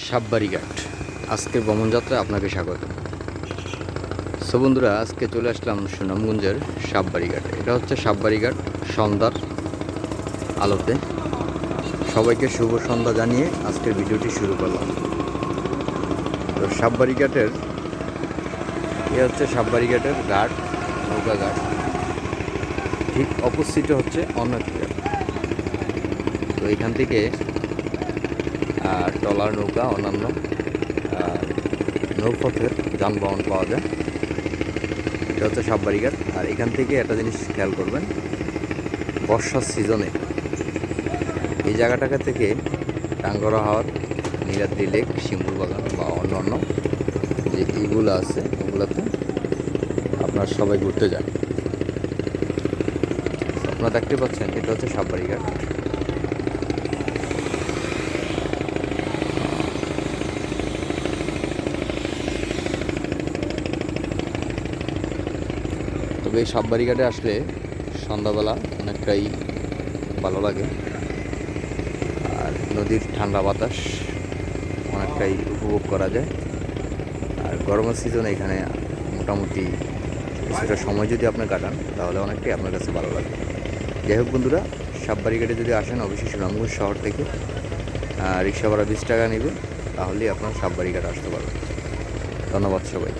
সাববাড়ি ঘাট। আজকের ভ্রমণযাত্রায় আপনাকে স্বাগত। সো বন্ধুরা, আজকে চলে আসলাম সুনামগঞ্জের সাববাড়ি ঘাট। এটা হচ্ছে সাববাড়ি ঘাট সন্ধ্যার আলোতে। সবাইকে শুভ সন্ধ্যা জানিয়ে আজকের ভিডিওটি শুরু করলাম। তো সাববাড়ি ঘাটের হচ্ছে সাববাড়ি ঘাটের ঘাট, নৌকা ঘাট। ঠিক অপোজিটে হচ্ছে অন্য একটি ঘাট। তো এখান থেকে ট্রলার, নৌকা, অন্যান্য নৌপথের যানবাহন পাওয়া যায়। এটা হচ্ছে সাববাড়ি ঘাট। আর এখান থেকে একটা জিনিস খেয়াল করবেন, বর্ষার সিজনে এই জায়গাটাকে থেকে টাঙ্গরা হাওর, নীলাদ্রি লেক, শিমুল বাগান বা অন্য যে এইগুলো আছে ওগুলোতে আপনার সবাই ঘুরতে যায়। আপনারা দেখতে পাচ্ছেন এটা হচ্ছে সাববাড়ি ঘাট। তবে এই সাববাড়ি ঘাটে আসলে সন্ধ্যাবেলা অনেকটাই ভালো লাগে, আর নদীর ঠান্ডা বাতাস অনেকটাই উপভোগ করা যায়। আর গরমের সিজনে এখানে মোটামুটি কিছুটা সময় যদি আপনি কাটান তাহলে অনেকটাই আপনার কাছে ভালো লাগে। যাই হোক বন্ধুরা, সাববাড়ি ঘাটে যদি আসেন অবশ্যই সুনামগঞ্জ শহর থেকে রিক্সা ভাড়া 20 টাকা নেবে, তাহলেই আপনার সাববাড়ি ঘাট আসতে পারবেন। ধন্যবাদ সবাই।